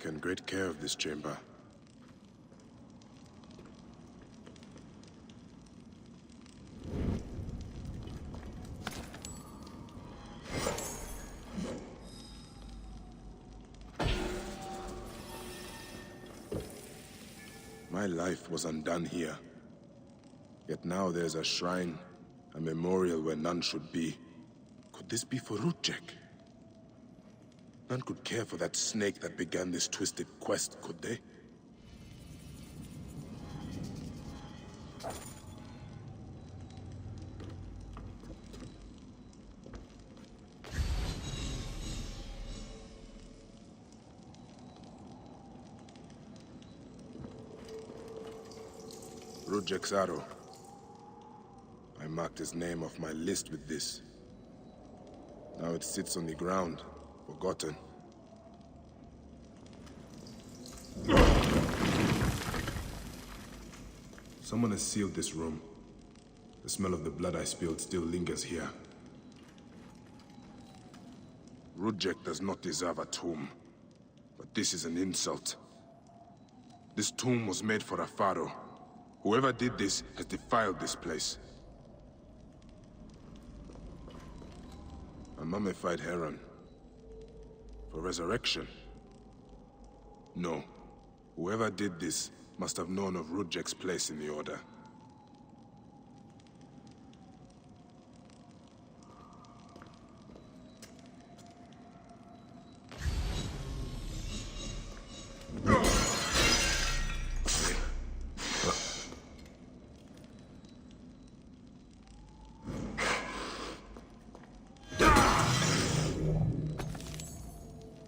taken great care of this chamber. My life was undone here. Yet now there's a shrine, a memorial where none should be. Could this be for Rudjek? None could care for that snake that began this twisted quest, could they? Rudjek's arrow. I marked his name off my list with this. Now it sits on the ground, forgotten. Someone has sealed this room. The smell of the blood I spilled still lingers here. Rudjek does not deserve a tomb, but this is an insult. This tomb was made for a pharaoh. Whoever did this has defiled this place. A mummified heron. For resurrection? No. Whoever did this must have known of Rudjek's place in the Order.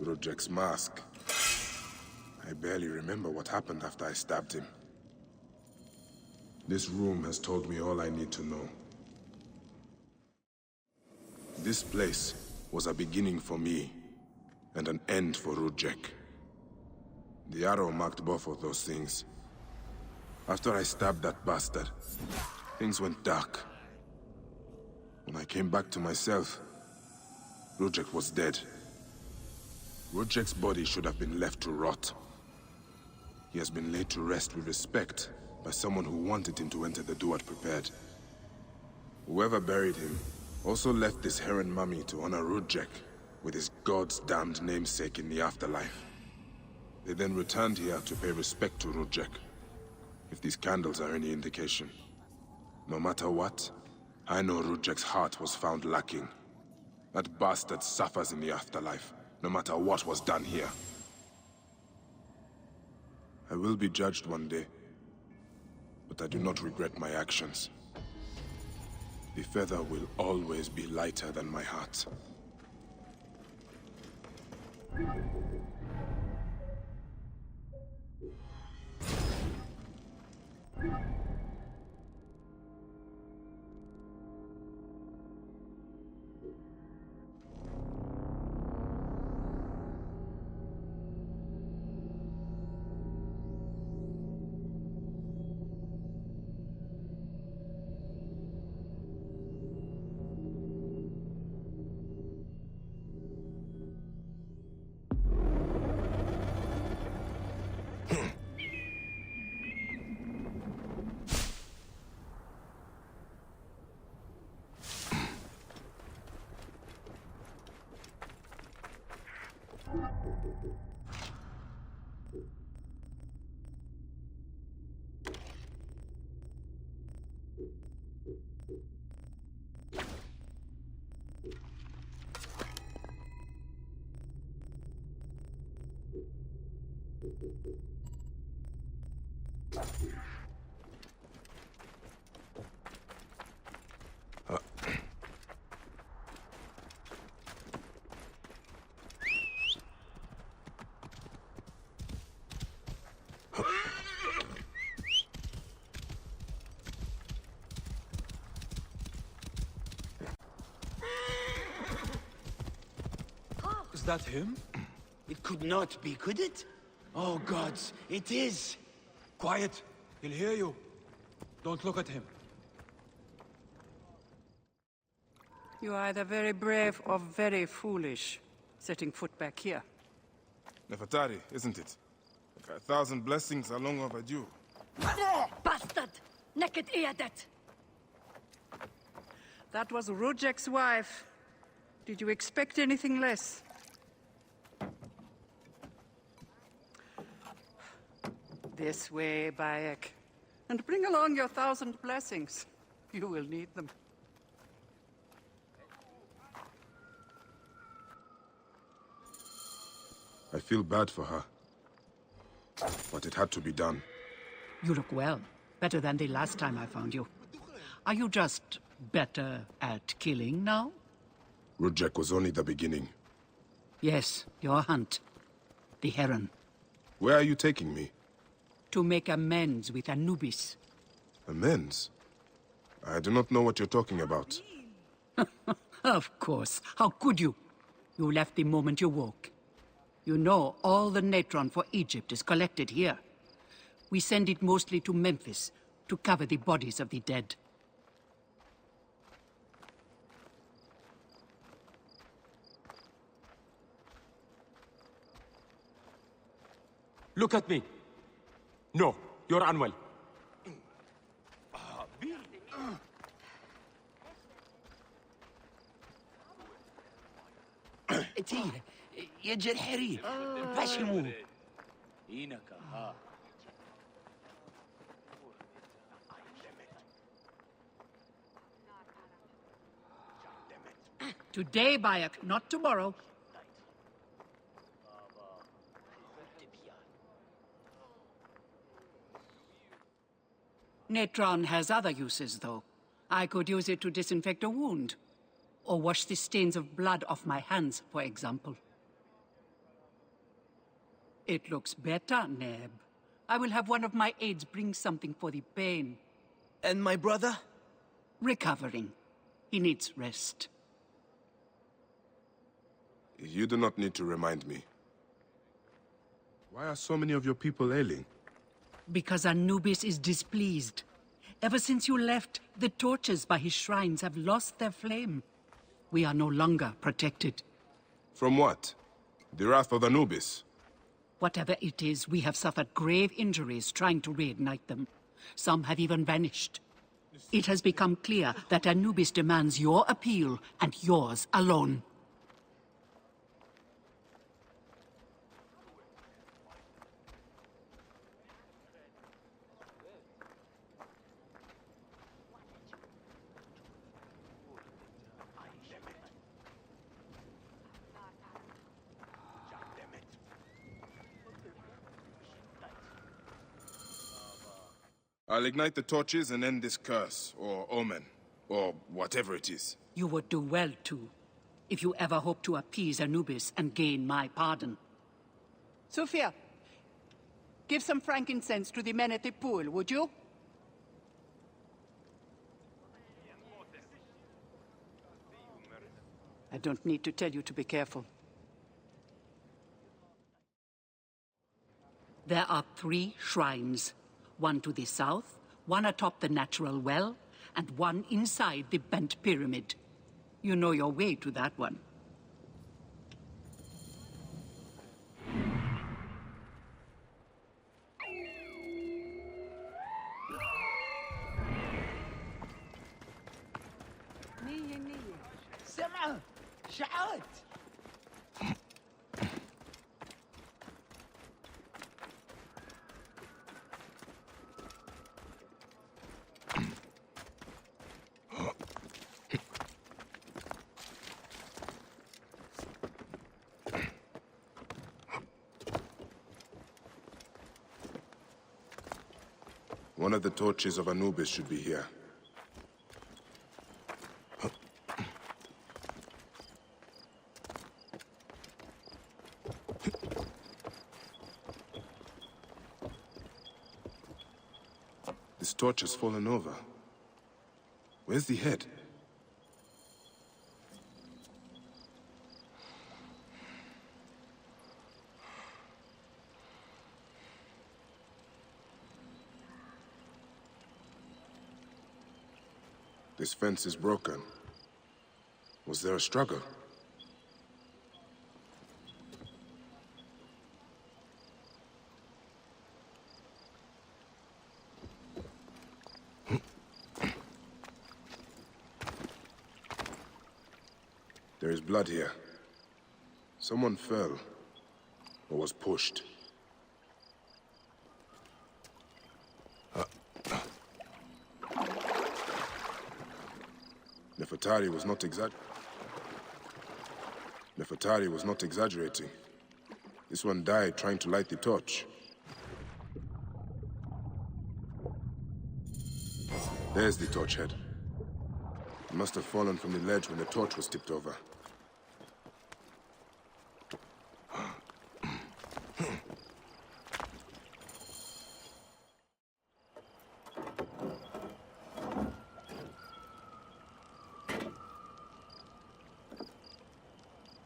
Rudjek's mask. I barely remember what happened after I stabbed him. This room has told me all I need to know. This place was a beginning for me, and an end for Rudjek. The arrow marked both of those things. After I stabbed that bastard, things went dark. When I came back to myself, Rudjek was dead. Rudjek's body should have been left to rot. He has been laid to rest with respect by someone who wanted him to enter the Duat prepared. Whoever buried him also left this heron mummy to honor Rudjek with his god's damned namesake in the afterlife. They then returned here to pay respect to Rudjek, if these candles are any indication. No matter what, I know Rudjek's heart was found lacking. That bastard suffers in the afterlife, no matter what was done here. I will be judged one day, but I do not regret my actions. The feather will always be lighter than my heart. Is that him? It could not be, could it? Oh gods, it is! Quiet! He'll hear you. Don't look at him. You are either very brave or very foolish, setting foot back here. Nefertari, isn't it? 1,000 blessings are long overdue. Bastard! Naked Iadet! That was Rujek's wife. Did you expect anything less? This way, Bayek. And bring along your 1,000 blessings. You will need them. I feel bad for her. But it had to be done. You look well. Better than the last time I found you. Are you just better at killing now? Rudjek was only the beginning. Yes, your hunt. The Heron. Where are you taking me? To make amends with Anubis. Amends? I do not know what you're talking about. Of course. How could you? You left the moment you woke. You know all the natron for Egypt is collected here. We send it mostly to Memphis to cover the bodies of the dead. Look at me. No, you're unwell. انتي يا جرحري فاشمو. Today, Bayek, not tomorrow. Natron has other uses, though. I could use it to disinfect a wound. Or wash the stains of blood off my hands, for example. It looks better, Neb. I will have one of my aides bring something for the pain. And my brother? Recovering. He needs rest. You do not need to remind me. Why are so many of your people ailing? Because Anubis is displeased. Ever since you left, the torches by his shrines have lost their flame. We are no longer protected. From what? The wrath of Anubis? Whatever it is, we have suffered grave injuries trying to reignite them. Some have even vanished. It has become clear that Anubis demands your appeal, and yours alone. I'll ignite the torches and end this curse, or omen, or whatever it is. You would do well, too, if you ever hope to appease Anubis and gain my pardon. Sophia, give some frankincense to the men at the pool, would you? I don't need to tell you to be careful. There are 3 shrines. One to the south, one atop the natural well, and one inside the bent pyramid. You know your way to that one. سمعة شعات. One of the torches of Anubis should be here. This torch has fallen over. Where's the head? This fence is broken. Was there a struggle? There is blood here. Someone fell, or was pushed. Nefertari was not exaggerating. This one died trying to light the torch. There's the torch head. It must have fallen from the ledge when the torch was tipped over.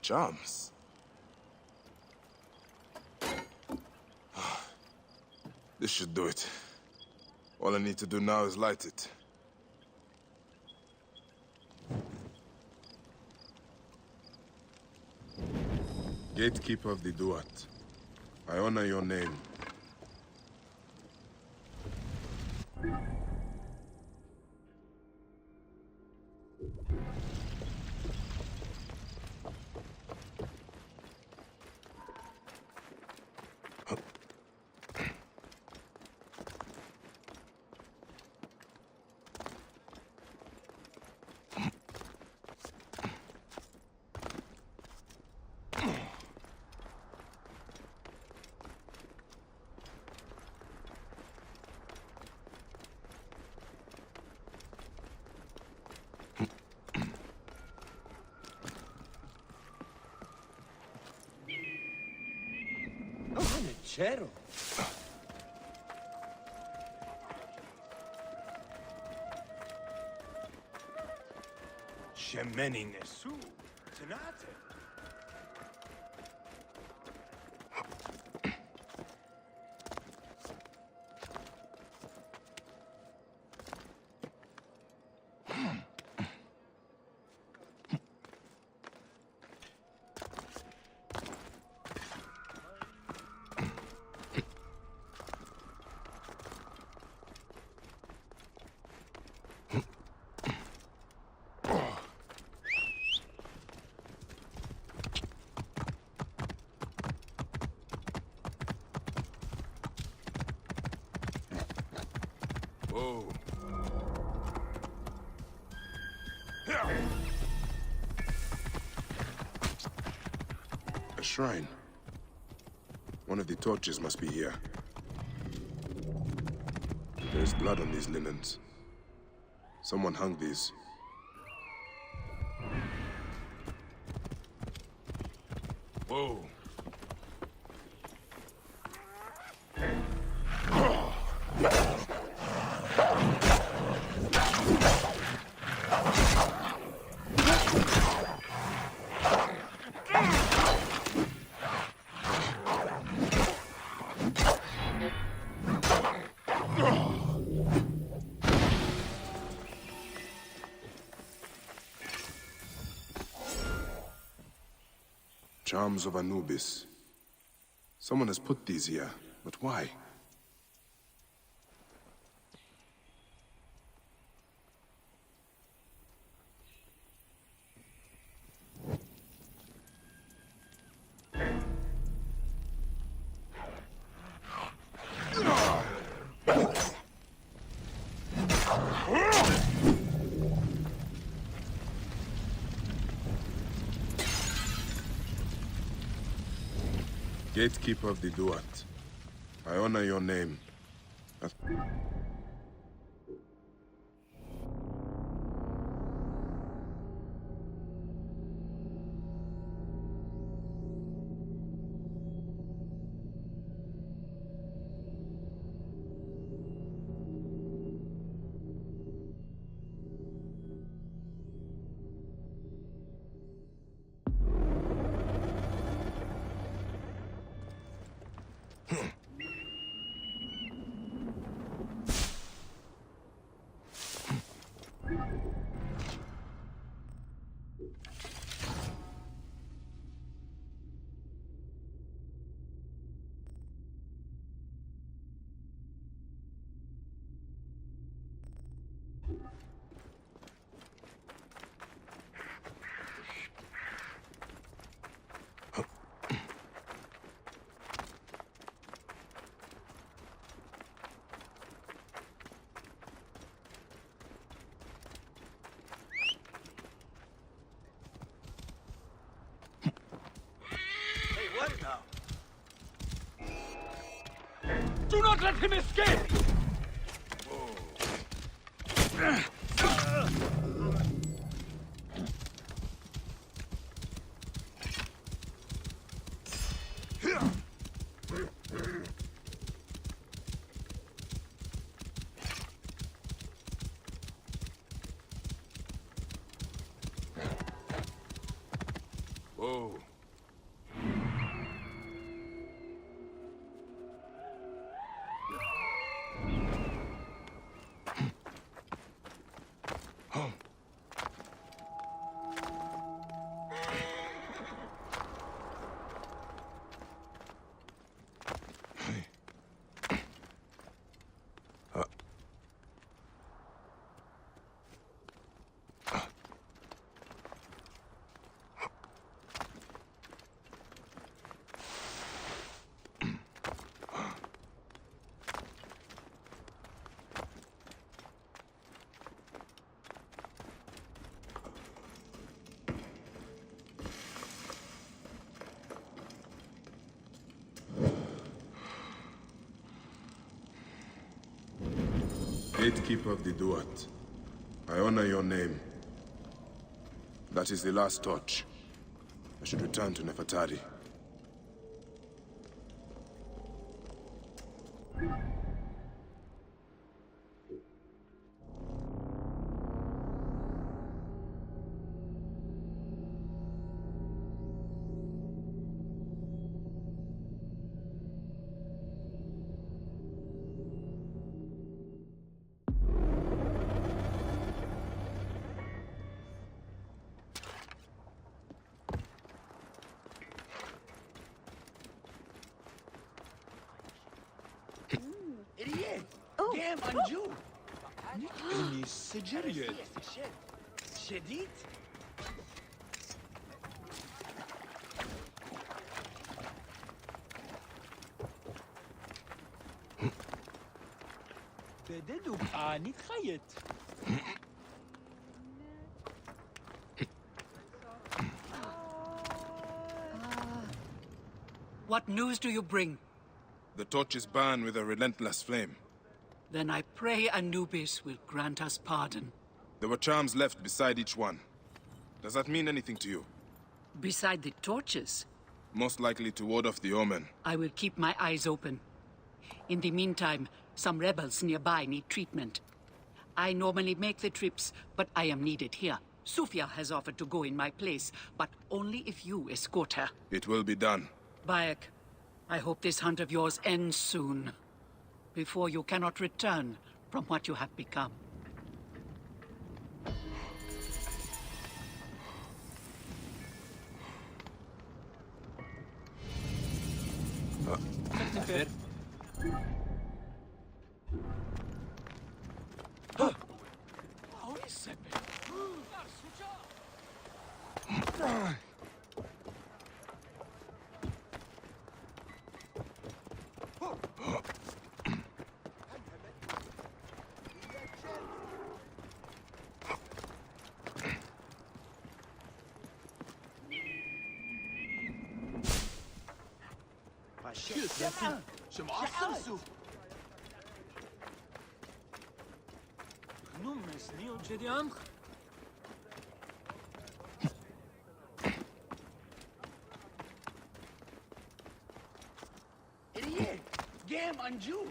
Charms. This should do it. All I need to do now is light it. Gatekeeper of the Duat, I honor your name. Chero. Shemeni Nesu. Tanate. Whoa. A shrine. One of the torches must be here. There is blood on these linens. Someone hung these. Whoa. Charms of Anubis. Someone has put these here, but why? Gatekeeper of the Duat, I honor your name. not let him escape! Whoa. Gatekeeper of the Duat, I honor your name. That is the last torch. I should return to Nefertari. Idiot! Gam Anju! إني سجريت. شديد؟ بدلوك آني خيط. What news do you bring? The torches burn with a relentless flame. Then I pray Anubis will grant us pardon. There were charms left beside each one. Does that mean anything to you? Beside the torches, Most likely to ward off the omen. I will keep my eyes open. In the meantime, some rebels nearby need treatment. I normally make the trips, but I am needed here. Sufia has offered to go in my place, but only if you escort her. It will be done. Bayek, I hope this hunt of yours ends soon. Before you cannot return from what you have become. Idiot! Gam Anju!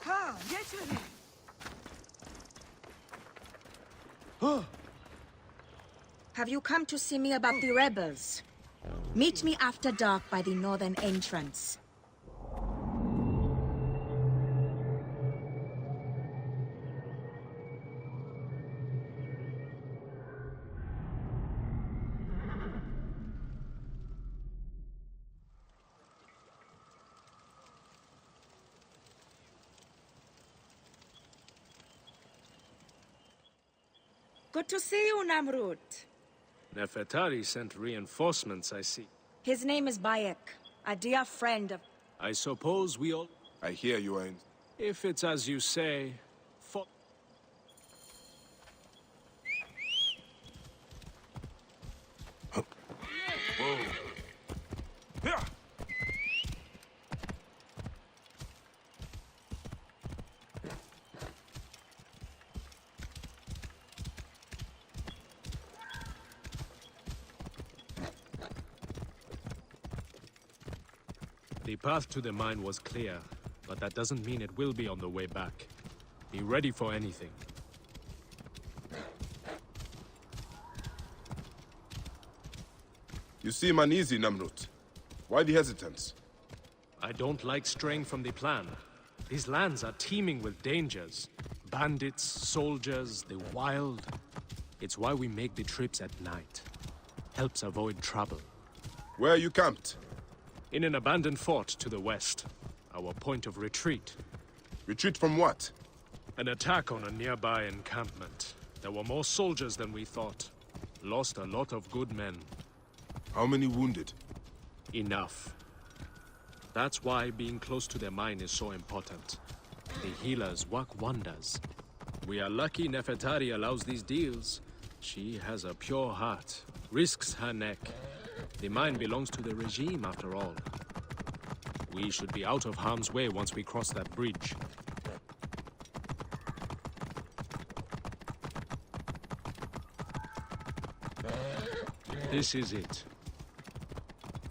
Ha, geçmedi. Have you come to see me about the rebels? Meet me after dark by the northern entrance. Good to see you, Namrud. Nefertari sent reinforcements, I see. His name is Bayek, a dear friend of... I suppose we all... I hear you are in... If it's as you say... The path to the mine was clear, but that doesn't mean it will be on the way back. Be ready for anything. You seem uneasy, Namrut. Why the hesitance? I don't like straying from the plan. These lands are teeming with dangers. Bandits, soldiers, the wild. It's why we make the trips at night. Helps avoid trouble. Where are you camped? In an abandoned fort to the west. Our point of retreat. Retreat from what? An attack on a nearby encampment. There were more soldiers than we thought. Lost a lot of good men. How many wounded? Enough. That's why being close to the mine is so important. The healers work wonders. We are lucky Nefertari allows these deals. She has a pure heart. Risks her neck. The mine belongs to the regime, after all. We should be out of harm's way once we cross that bridge. This is it.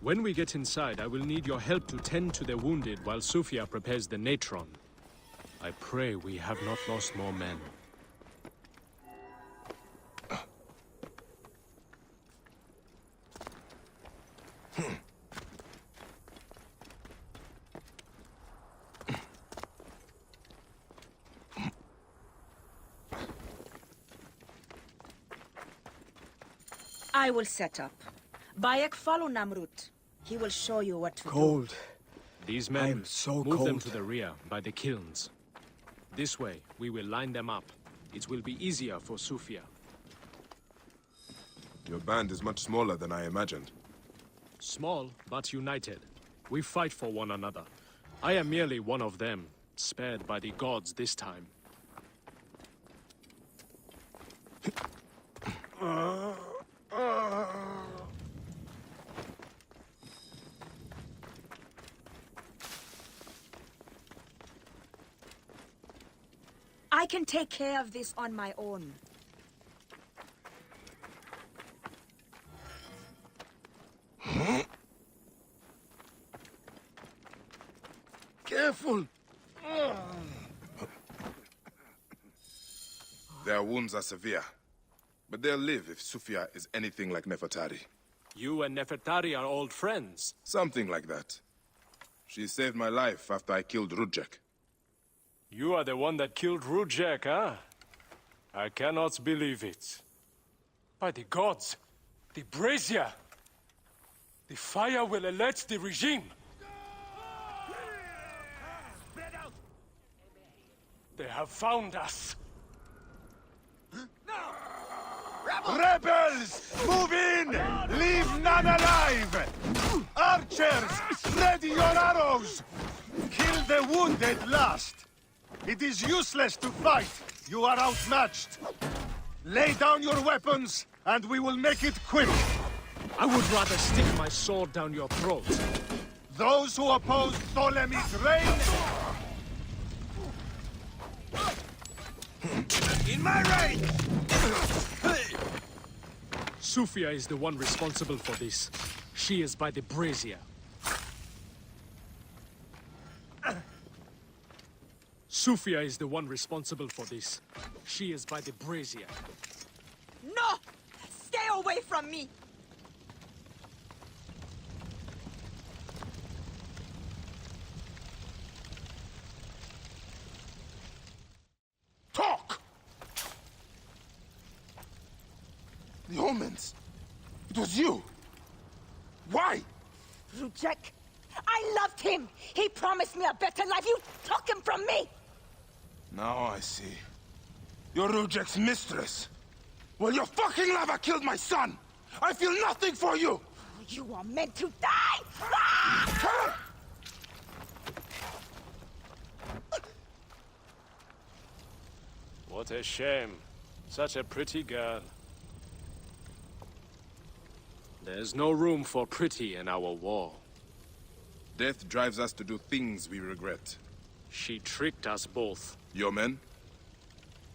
When we get inside, I will need your help to tend to the wounded while Sufia prepares the natron. I pray we have not lost more men. I will set up. Bayek, follow Namrut. He will show you what to do. Cold. These I men, am so move them cold. to the rear, by the kilns. This way, we will line them up. It will be easier for Sufia. Your band is much smaller than I imagined. Small, but united. We fight for one another. I am merely one of them, spared by the gods this time. I can take care of this on my own. Careful! Their wounds are severe, but they'll live if Sufia is anything like Nefertari. You and Nefertari are old friends. Something like that. She saved my life after I killed Rudjek. You are the one that killed Rudjek, huh? I cannot believe it. By the gods, the brazier! The fire will alert the regime! They have found us! Rebels! Move in! Leave none alive! Archers, ready your arrows! Kill the wounded last! It is useless to fight! You are outmatched! Lay down your weapons, and we will make it quick! I would rather stick my sword down your throat. Those who oppose Ptolemy's reign... In my reign! Sufia is the one responsible for this. She is by the brazier. Sufia is the one responsible for this. She is by the brazier. No! Stay away from me! Talk! The omens. It was you. Why? Rudjek, I loved him! He promised me a better life! You took him from me! Now I see. You're Rudjek's mistress. Well, your fucking lover killed my son! I feel nothing for you! You are meant to die! Ah! What a shame. Such a pretty girl. There's no room for pretty in our war. Death drives us to do things we regret. She tricked us both. Your men?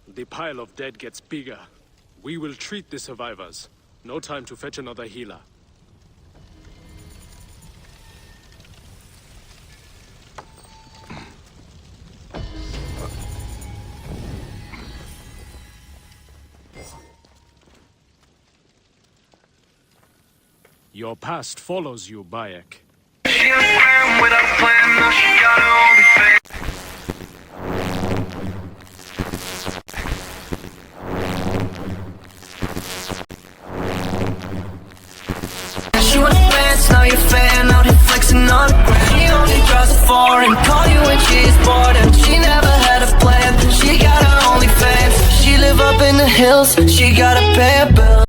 The pile of dead gets bigger. We will treat the survivors. No time to fetch another healer. Your past follows you, Bayek. She was playing without a plan, now she got her only fan. She was fast, now you're a fan, out here flexing on the ground. She only draws a foreign, call you when she's bored, and she never had a plan. She got her only fans, she live up in the hills, she gotta pay a bill.